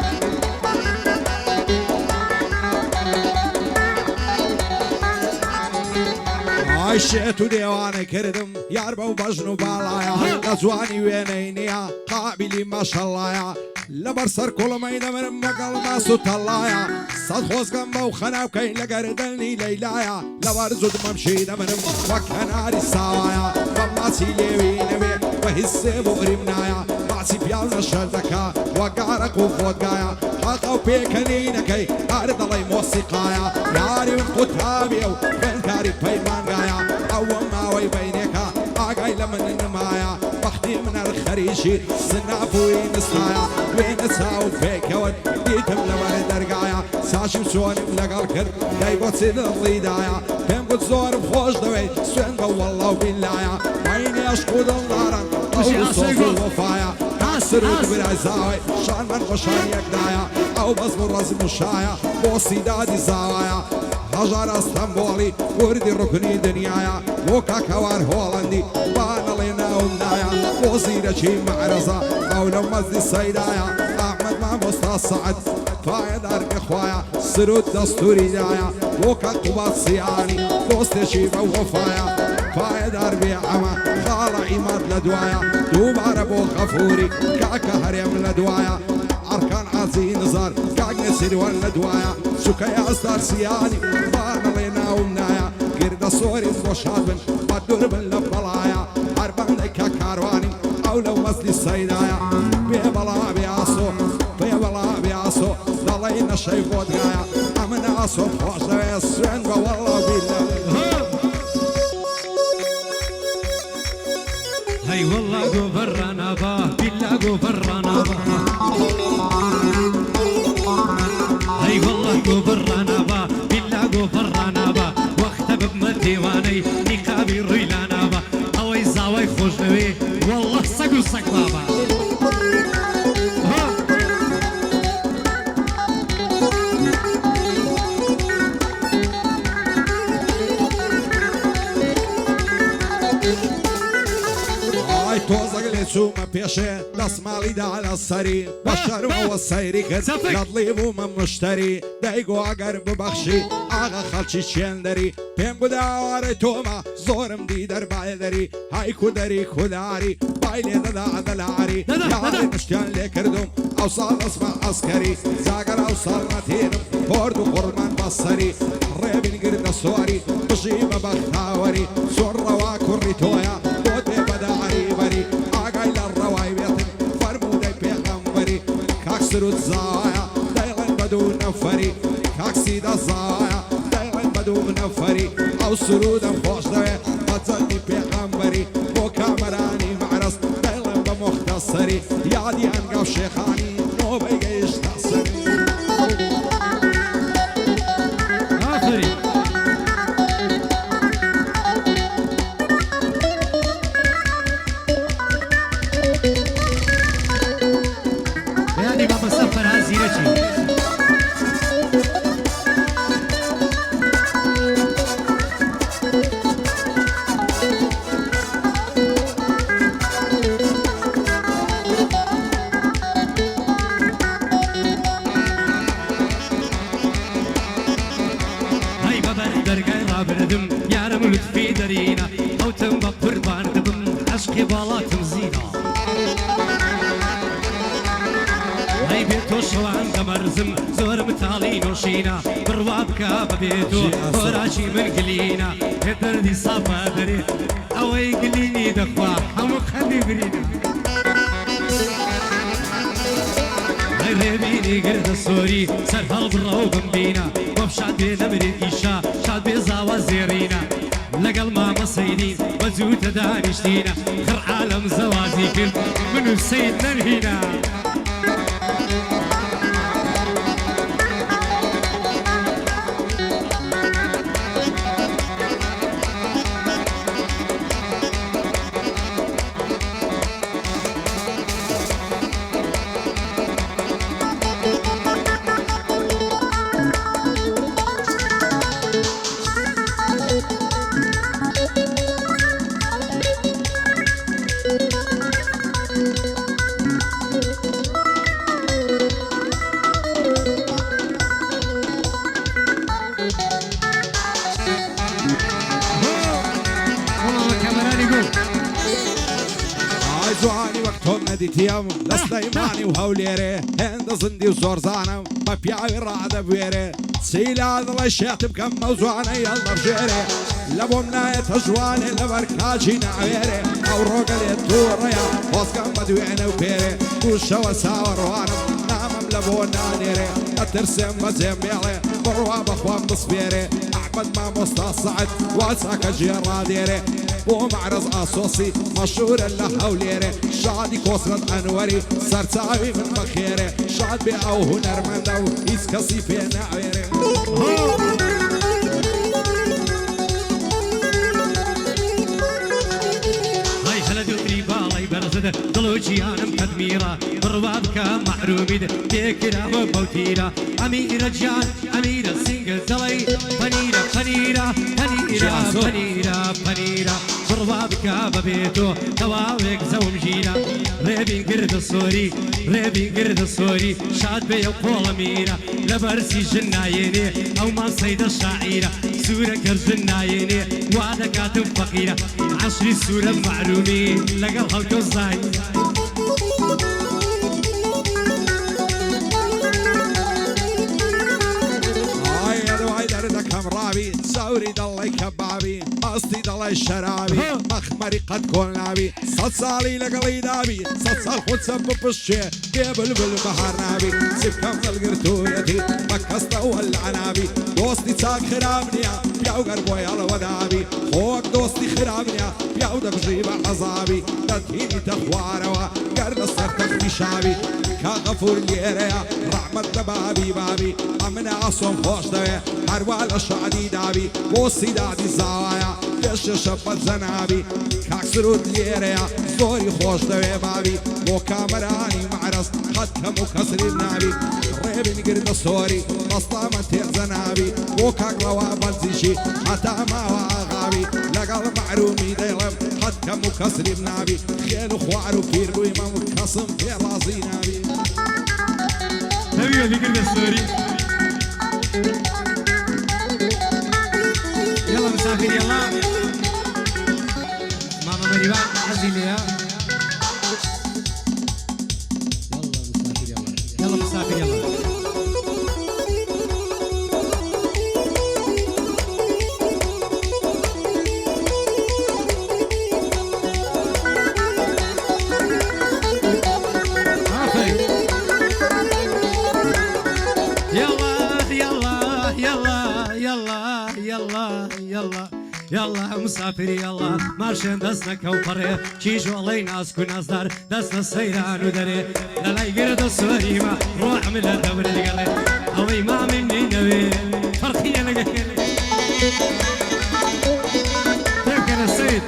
S2: عايشت وديواني كردم يا ربا وبجنو بالايا قزواني وينينيا قابلي ما شاء الله يا لبرسر كل ما يدمر مقال ما سوت الله يا صد خوز قنبا وخنا وكاين لقردلني ليلايا لبرزود ممشي دمر وكناري ساوايا فماسي ليوينوي وهسي بغرمنايا معسي بيالنا شردكا وقارق وفوقايا حقا وبيكنينكي أرد الله موسيقايا ياري وقتابي وبنكاري بيمانقايا أول ما ويبينيكا أقاي لمن النمايا بختي من الخريشي سنافوي نسايا وين ساو فيك يود ديتم لمن درقايا ساشم سوني ملقال كر دايبوت سيد الضيدايا بهم قد زور بخوش دوي سوين والله وباللايا عيني أشقود النارا أو صوف الوفايا سرود برعزاوي شان من غشان يقدايا أو بزمر رزم الشايا بوصي دادي زاوايا هجار اسطنبولي وردي ركني دنيايا وكا كوار هولندي بانا لنا ومنايا وزيرة شي معرزة مولى مزدي السيدايا أحمد مع مصطفى سعد فايد أرق إخوايا سرود دستوري دايا وكا قبات صياني دوست شيبة ووفايا فايد أربي عما خالة عماد لدوايا دوب عربو غفوري كاكا هريم لدوايا أركان عزي نزار كاك نسير والندوايا سكايا أصدار سياني بانا لنا ومنايا قرد صوري وشادبن بدور باللبلايا عربان لكا كارواني أو لو مزلي السيدايا بيبلا بياسو ضلينا شي فودقايا أمنا أصو خوش دوي السوين والله بالله
S1: هاي والله قفرنا با بالله قفرنا با هاي والله قفرنا با بالله قفرنا با وقت بمد ديواني نقابي ريلانا با اوي زاوي خوش نوي والله سقو سق بابا
S2: توزق لسوم بيشه دسمالي دا على السري بشر والسيري كد لطليبو من مشتري دايقو اقر ببخشي آغا خلشي شندري بيم قداواري توما زورم دي در بايدري هاي كدري كداري بايلي دا دلاري ياري مشتان لكردم اوصال اسمع عسكري زاقر اوصال نتيرم بوردو قرمان بصري ڕێبین گردە سۆری بژی بە بەختاوەری زۆر ڕەوا کوڕی تۆیە بۆ دێ بەداری بەری ئاگای لە ڕەوای بێتن فەرموودەی پێغەمبەری کاک سرود زایە دەیڵێن بە دوو نەفەری کاکسی دەزایە دەیڵێن بە دوو نەفەری ئەو سرودەم خۆش دەوێ بەجەدی پێغەمبەری بۆ کامەرانی مەعرەس دەیڵێن بە مختصری یادی ئەنگاو شێخانی نۆبەی گەیشتە سەری
S1: بردم یارم لطفی دەرینە ئەوتم بە قوربان دەبم عەشقی باڵاتم زینە ئەی بێت تۆ شەوان دەمەرزم زۆر متاڵی نۆشینە بڕوا بکە بەبێت تۆ خۆراکی من گلینە هێ دەردی ساپە دەرێ ئەوەی گلینی دەخوا هەموو خەندی برینە ئەی رێبینی گردە سۆری سەر هەڵبڕە و بمبینە وەب شاد بێ نەمرێ ئیشا شاد بێ زاوە زێڕینە لەگەڵ مامەسەیدین بە جووتە دانیشتینە خڕ عالەم زەوازی کرد من و سەید نەنهینە
S2: جوانی وەک تۆم نەدیتیم لە سلەیمانی و هەولێرێ هێندە زندی و زۆرزانم بە پیاوی ڕادەبوێرێ چیلا دڵی شێت بکەم ئەو جوانەی هەڵدەبژێرێ لە بۆم نایەتە جوانێ لەبەر کاجی ناوێرێ ئەو ڕۆگە لێت تووڕەیە خۆزگەم بە دوێنە و پێرێ تووشەوە چاوەڕوانم نامم لە بۆ نانێرێ ئەترسێم بەجێم بێڵێ بڕوا بەخوام بسپێرێ ئەحمەد مامۆستا سەعەد وا چاکە ژێڕادێرێ بۆ معرەز ئاسۆسی مەشهورە لە هەولێرێ شادی کۆسرەت ئەنوەری سەرچاوی من بەخێرێ شاد بێ ئەو هونەرمەندە و هیچ کەسی پێ ناوێرێ دڵۆ گیانم قەدمیرە بڕوا بکە مەحرومیت تێکراوە بەوتیرە ئەمیرە گیان ئەمیرە سینگە دڵی پەنیرە پەنیرە پەنیرە پەنیرە پەنیرە بڕوا بکە بەبێتۆ تەواوێک زەوم ژینە ڕێبین گردە سۆری ڕێبین گردە سۆری شاد بێ و قۆڵە میرە لە بەرسی ژن نایێنێ ئەو ماسەیدە شاعیرە سوورە گەرژن نایێنێ وا دەکاتم فەقیرە عەشری سوورە مەحرومی لەگەڵ هەڵکە زای ڕاوی ساوری دڵی کەبابی ئاستی دڵی شەراوی مەخمەری قەت کۆڵ ناوی سەد ساڵی لەگەڵی دابی سەد ساڵ خۆچە بپشتێ بێ بلبل بەهار ناوی سیبکەم دڵگرتوویەتی بە کەستە وەلعناوی دۆستی چاک خراب نییە پیاوگەر بۆی هەڵەوەداوی خۆک دۆستی خراب نییە پیاو دەبژی بە عەزابی دەتهینیتە خوارەوە گەر لەسەر تەختی شاوی کا غەفور لێرەیە ڕەحمەت لە بابی بابی ئەمنە ئەسۆم خۆش دەوێ هەروە لە شادی دابی بۆ سیدادی زاوایە پێشێشە بەد زەنابی کاک سرود لێرەیە زۆری خۆش دەوێ بابی بۆ کامەرانی مەعرەس قەت کەم و کەسری نابی ڕێبین گردە سۆری ڕەستامە تێزەنابی بۆ کاک ڕەوا بەنزیشی هەتا ماوە ئاغاوی لەگەڵ مەحرومی دەیڵێم قەت کەم و کەسری نابی خێن و خوار و پیر بووی مەم کەسم پێ ڕازی نابی
S1: نەویە گردە سۆری يلا مسافر يلا ماما مريوان حزي ليها يلا مسافر يلا يلا يلا يلا يلا مسافر يلا مارشن دەستنەکە و پەڕێ کیژ وەڵەی ناسک و نازدار دەستە سەیران و دەرێ لەلای گردە سوەریمە ڕۆحم لە دەورە لەگەڵێ ئەوەی مامن نینەوێ فەرقیە لەگەڵێ تێبکەنە سەید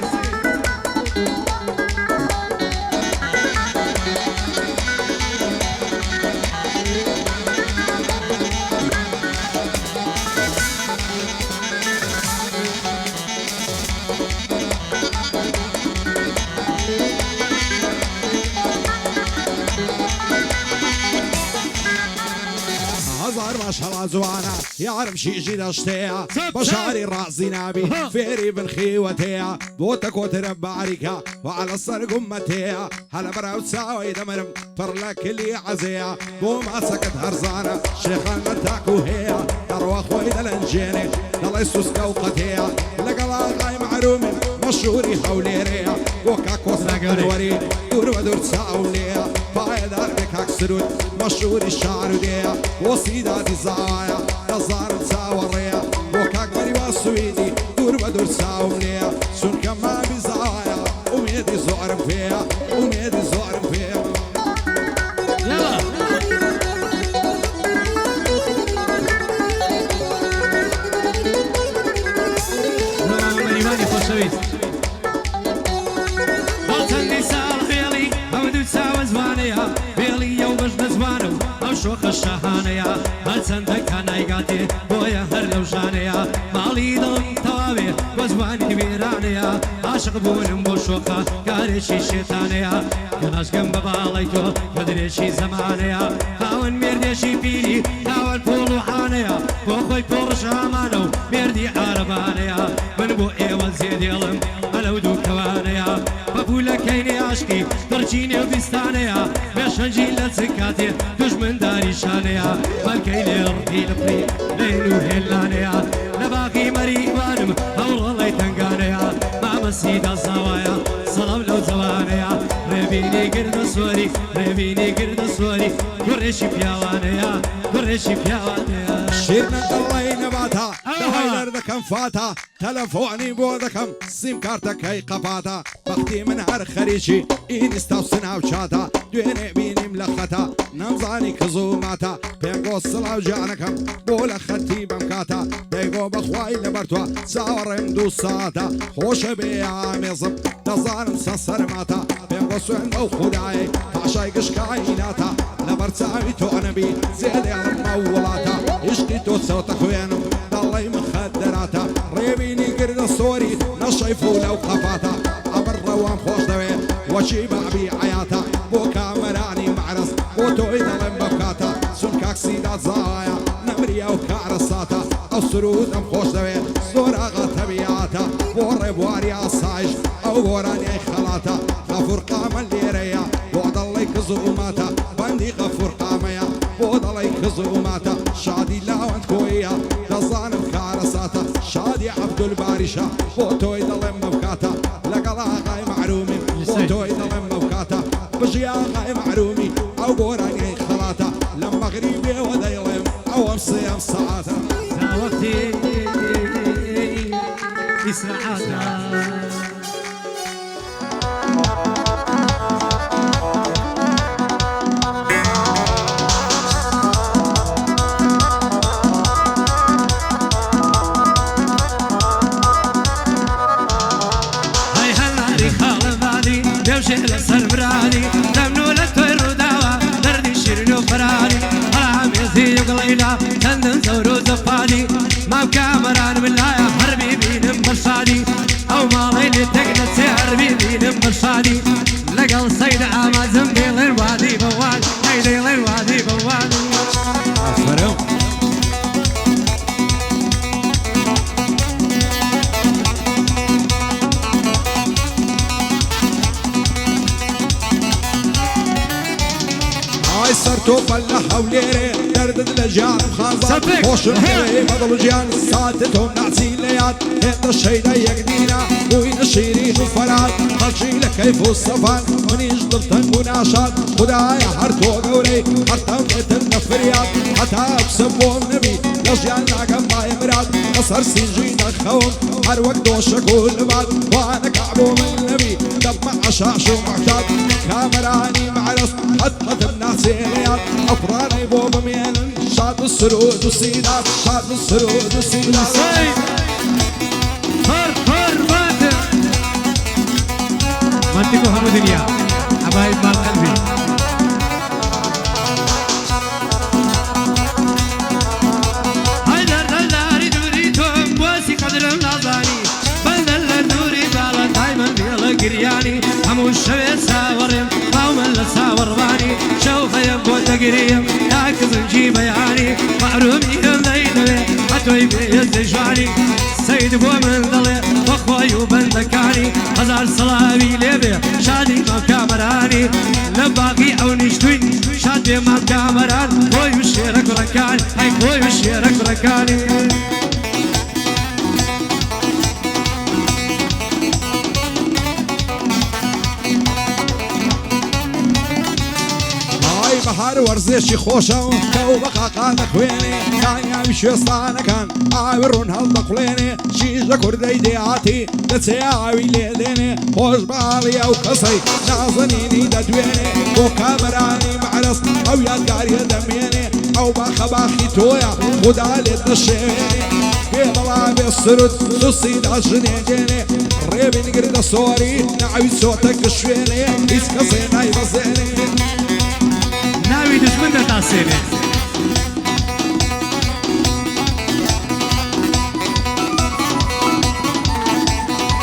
S2: ماشەڵا جوانە یارم شیژی دەشتەیە بەشاری ڕازی نابی فێری بنخیوەتەیە بۆتە کۆترە باریکە وعلى سەر گومەتەیە هەلە بەراو چاوەی دەمرم پڕ لە کلی عەزەیە بۆ ماسەکەت هەرزانە شێخانە تاکو هەیە دەڕوا خۆی دەلەنجێنێ دەڵێ سوسکە و قەتەیە لەگەڵ ئاغای معرومم مەشهوری هەولێرەیە بۆ کاکۆسەگەوەری دوور بە دوور چاولەیە پایەدار بێ کاک سرود مەشهوری شارودەیە بۆ سیدادی زاوایە دەزانم چاوەڕێیە بۆ کاکبەری وا سویدی دوور بە دوور چاولەیە چونکە مامی زاوایە ئومێدی زۆرم پێیە ئومێدی زۆرم پێیە
S1: مەریوانی خۆشەویست چەندی ساڵ فێڵی ئەو دوو چاوە زوانەیە فێڵی ئەو بەش دەزوانم ئەو شۆخە شەهانەیە هەرچەندە کانایگاتێ بۆیە هەر لەو ژانەیە ماڵی دڵم تەواوێ بۆ زوانی وێرانەیە عاشق بوونم بۆ شۆخە کارێکی شێتانەیە گەناشگەم بە باڵی تۆ بە درێژی زەمانەیە خاوەن مێردێکی پیری خاوەن پۆڵ و حانەیە بۆ خۆی پۆڕش ئامانە و مێردی عارەبانەیە من بۆ ئێوە زێدێڵم ئەلەو دوو کەوانەیە بەپولەکەینێ عاشقی دڕچینێ و بیستانەیە بێشەنجی لە چکاتێ دوژمنداری شانەیە بەڵکەی لێ ڕقی لە پڕی لێن و هێلانەیە لە باقی مەریوانم هەوڵەڵی تنگانەیە مامەسیدا زاوایە سەڵام لەو جوانەیە ڕێبینی گردە سوەری ڕێبینی گردە سوەری کوڕێکی پیاوانەیە کوڕێکی پیاوانەیە
S2: شیرنە دڵی نەباتە دەهای دەردەکەم فاتە تەلەفۆنی بۆ دەکەم سیم کارتەکەی قەپاتە بەختی من هەر خەریکی ئینستا و سناوچاتە دوێنێ بینیم لە خەتە نەمزانی کزوماتە پێنگۆ سڵاو جانەکەم بۆ لە خەتی بەم کاتە دەیگۆ بەخوای لەبەرتوە چاوەڕێم دوو ساتە خۆشە بێ ئامێزم دەزانم سەسەرماتە پێنگۆ سوێن ئەو خودایە پاشای گشکایناتە لەبەر چاوی تۆ نەبی زێدێڵم ئەو وڵاتە عشقی تۆ چەوتە خوێنم دەڵی مخەدەراتە ڕێبینی گردە سۆری نەشەیف و لەو قەفاتە ئەبەر ڕەوام خۆش دەوێت وەچی بابی عیاتە بۆ کامەرانی معرەس بۆ تۆی دەڵێم بەبکاتە چون کاکسیدا زاوایە نەمریە و کارە ساتە ئەو سرودەم خۆش دەوێت زۆر ئاغا تەبیاتە بۆ ڕێبواری ئاسایش ئەو گۆرانیای خەڵاتە غەفورقامە لێرەیە بۆ دەڵی کزوماتە بەندی غەفورقامەیە بۆ دەڵی کزوماتە شادی لاوەند کۆیە دەزانم کارە ساتە شادی عەبدولباریشە بۆ تۆی دەڵێم بەبکاتە لەگەڵ ئاغای معرومی بۆ تۆی دەڵێم بەبکاتە بژی ئاغای معرومی ئەو گۆرانیای خەڵاتە لە مەغریبێوە دەیڵێم ئەوەم سێم سەعاتە
S1: وەختی ئیسراحاتە دەوشێ لەسەر برانی دەمنو لە تۆی ڕووداوە دەردی شیرن و فەرانی هەڵامێزی و گڵەیلا چەندن زەور و زەفانی ماو کامەرانم لایە هەر بیبینم بەشانی ئەو ماڵەی لێ تێک دەچێ هەر بیبینم بەشانی لەگەڵ سەیدە ئامازم دێڵێن وادی بەوان ئەی دێڵێن وادی بەوان
S2: سەر تۆ بەل لە هەولێرێ دەردت لە ژیانم خازان خۆشم هەوێ بەدڵ و گیان ساتە تۆم ناچی لە یاد هێندە شەیدە یەکدینە بووینە شیرین و فەرات خەڵکی لە کەیف و سەفان منیش دڵتەنگ و ناشاد خودایە هەر تۆ گەورەی هەرتەم بێتن لە فریاد هەتا بسم بۆم نەبی لە ژیان ناگەم بایە مراد سر سنجي نخوم هر وقت دوشك والبعد وانا كعبو من نبي دمع عشاش ومعتاد كامراني معرس حد الناس ليات افراني بوب مين شاد السرود والسيدات شاد السرود والسيدات
S1: منطقة هم دنيا حبايب مال قلبي هيدر دلاري دوريتهم بوسي قدرم نظاني بلدل دوري بالا دايما بيلا قرياني همو الشوي ساورم قوما لساورباني شوف يبوت قريم تاكز نجيب يعني معرومي الليلة حتوي بيزجواني سيد بو من ضلي واخوي وبندكاني هزار صلابي ليبي شادي ما كامراني لباقي او نشتوي شادي ما كامران خوي وشيرك ركاني هاي خوي وشيرك ركاني
S2: بحر ورزشي خوشة وكو بقاقا دخويني كان يمشي صانا كان عاورون هالدقليني شيجة كردي دياتي دتسياوي ليديني خوش بالي او قصي نازنيني ددويني وكامراني معرس او يادقاري دميني او باخي تويا ودالي دشيني بيضلا بالسرد تصيد عشنيني ريبي نقرد الصوري نعوي صوتك الشويني اسكسينا يبزيني
S1: ناوي دشمن تاسيني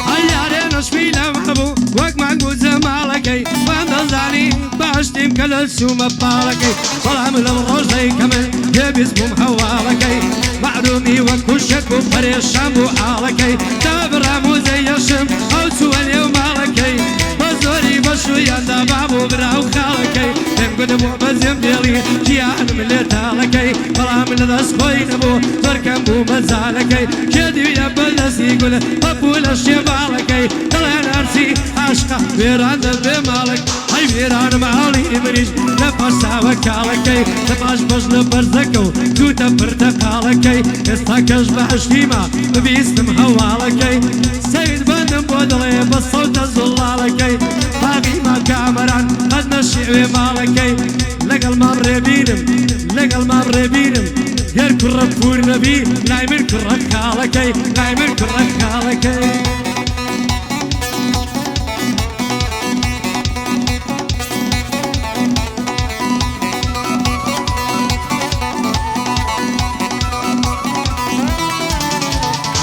S1: هيا نشفينا محبو وقت معقود زمالكي وانا زاني باشتم كل السوم ببالكي طلع من الرجلي كمل جيب اسمه محوالكي معلومي وكشك وفريش شامبو حالكي تابرامو زي الشم او سوى اليوم مالكي بزوري بشوية دابابو براو خالكي قدمو بزم ديلي جيان من لتالكي طلع من دس خوي نبو تركم بو مزالكي كدي يبلس يقول ابو الشبالكي طلع نرسي عشقه ويران بمالك هاي ويران معالي ابريج نفاش ساوكالكي نفاش بجن برزكو توتا برتقالكي استاكش بحشتيما بيسم هوالكي سيد بندم بودلي بالصوت الزلالكي باقي ما كامران قد نشي مالكي لقل ما بريبينم غير كرة فور نبي لاي من كرة خالكي لاي من كرة خالكي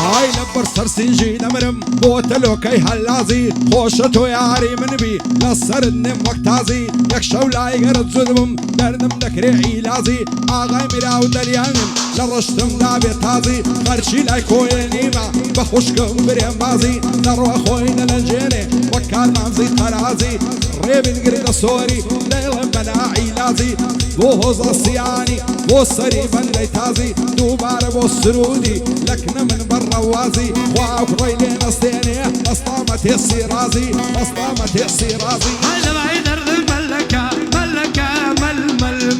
S2: هاي لبر سرسنجي نمرم بوتلو كي هلازي خوشتو ياري من بي لسر النم وقتازي يكشو لا يقرد زدبم دردم دكري عيلازي آغاي مراو دليانم لرشتم دابي تازي خرشي لاي كوينيما بخوشكم بريم بازي نروى خوين لنجيني وكار مامزي ترازي ريبن قرد الصوري ليلم بنا عيلازي بوهوز الصياني بوصريبا ليتازي دوبار بوسرودي لكنا من بالروازي وعقري لنا ستيني مصطامة السيرازي مصطامة السيرازي
S1: هذا بعيد أرض ملكة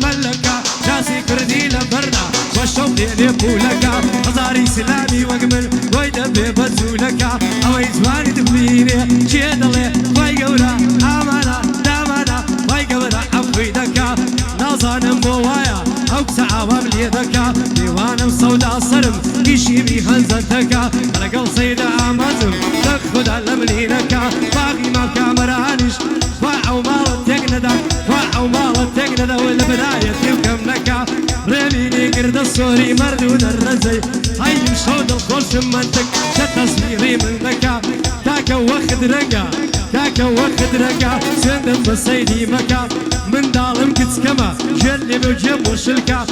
S1: ملكة جاسي كردي لبرنا والشوق لي بولكا هزاري سلامي وقمن ويدا ببزولكا اوي زواني دبليني شيدلي واي قورا امانا دامانا واي قورا عفويدكا نازانم بوايا او سعوام ليدكا ديوانم سودا صرم كيشي بي هنزتكا لقل صيدا عمازم تخد علملينكا باقي ما كامرانش واعو مالت تقندا واعو مالت تقندا والبداية تيوكم لكا رميني قرد الصوري مردود الرزي هاي مشهود الخرش منتك شتصويري من ذكا تاكا واخد رقا تاكا واخد رقا سندم بسيدي مكا من دالم كتسكما جلي بوجيب وشلكا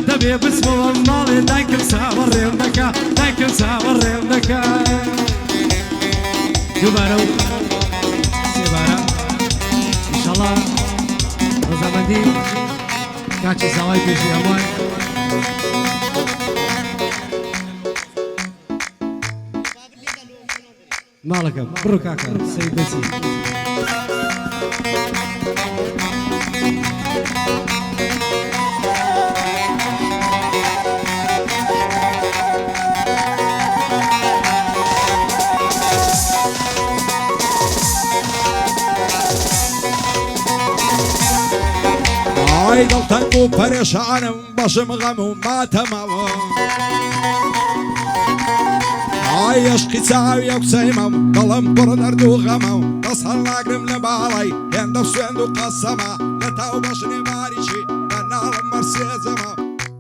S1: دبي باسمه والمالي دايكم ساور ريم ذكا دايكم ساور ريم ذكا دوبارو سيبارا ان شاء الله رزامندي كاتشي سواي بيجي أمان مالك برو كاكا سيد نسي
S2: ئای دڵتەنگ و پەرێشانم بەشم غەم و ماتەمەوە ئای عشقی چاوی ئەو کچەیمەم دڵم پڕ دەرد و غەمە و دەست هەڵناگرم لە باڵای هێندە و سوێند و قەسەمە لە تاو بەشنێ ماریشی بەناڵم مەرسێزەمە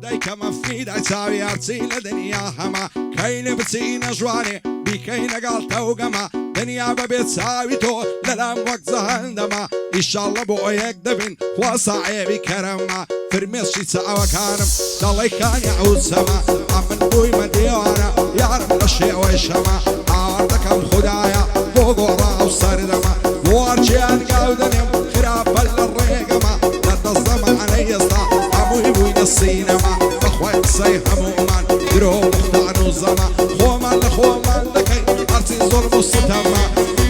S2: دایکەمە فیدای چاوی هەرچی لە دنیا هەمە کەینە بچینە ژوانێ بیکەی لەگەڵ تەوگەمە دنیا بەبێت چاوی تۆ لەلام وەک جەهەندەمە ئیشاڵڵە بۆ یەک دەبین خوا ساحێبی کەرەمە فرمێشی چاوەکانم دەڵێ کانی عوسەمە ئەمن بوویمە دێوانە یارم لە شێوەی شەمە ئاوار دەکەم خوددایە بۆ گۆڕا و سەردەمە بۆ هەرچیان گاو دەنێم خراپە لە ڕێگەمە لە دەستەمانەی ئێستا هەمووی بووینە سینەمە بەخوای قسەی هەموومان درۆ مختار و زەمە خۆمان لە خۆمان دەکەین هەرچی زۆر و ستەمە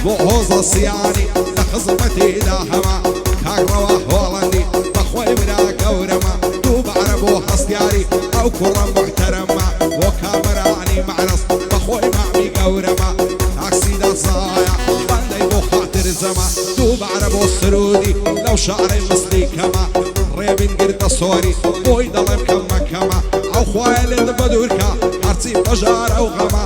S2: بۆ هۆزە سیانی لە خزمەتیدا هەمە کاکڕەوە هۆڵەندی بەخوای برا گەورەمە دووبارە بۆ هەستیاری ئەو کوڕە محتەرەمە بۆ کامەرانی مەعرەس بەخۆی مامی گەورەمە تاکسیدا سایە بەندەی بۆ خاتر زەمە دووبارە بۆ سرودی لەو شعرەی مسلی کەمە ڕێبین گردە سۆری بۆی دەڵێم کەمەکەمە ئەو خوایە لێت بەدوورکە هەرچی بەژارە و غەمە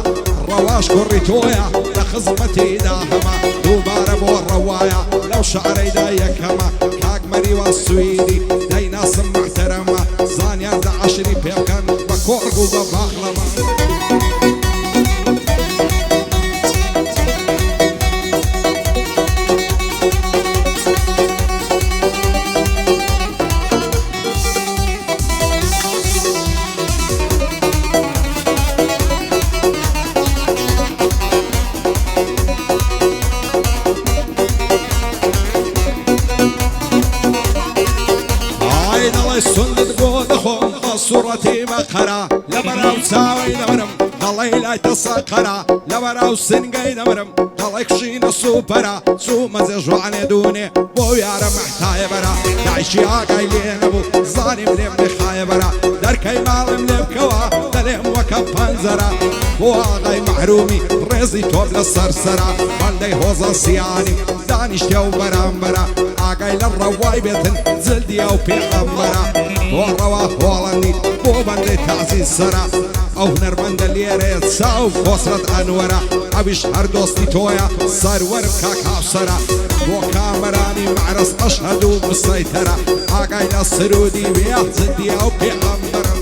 S2: ڕەواش کوڕی تۆیە لە خزمەتیدا هەمە دووبارە بۆ ڕەوایە لەو شعرەیدا یەکەمە کاک مەریوە سویدی دەیناسم محتەرەمە زانیان دە عەشری پێ بکەن بە کۆڕگ و بە باخڵەمە سندت بۆ دەخۆم بە سوڕەتی مەقەرە لەبەراو چاوەی دەمرم دەڵێی لای تەسەقەرە لەبەراو سنگەی دەمرم دەڵێ کشینە سوپەرە چوو مەزێ ژوانێ دوونێ بۆ یارە مەحتایە بەرە دایشی ئاگای لێ نەبوو زانیم لێم نێخایە بەرە دەرکەی ماڵم لێ بکەوە دەلێم وەکە پەنجەرە بۆ ئاغای مەحرومی ڕێزی تۆم لە سەرسەرە بەندەی هۆزە سیانی دانیشتە و بەرامبەرە ئاگای لە ڕەوای بێتن جلدیە و پێغەمبەرە بۆ ڕەوا هۆڵەندی بۆ بەندەی تازی سەرە ئەو هونەرمەندە لێرەیە چاو خۆسرەت ئەنوەرە ئەویش هەر دۆستی تۆیە سەروەرم کاک هاوسەرە بۆ کامەرانی مەعرەس ئەشهەد و مسەیتەرە ئاگای لە سرودی وێ جلدیە و پێغەمبەرە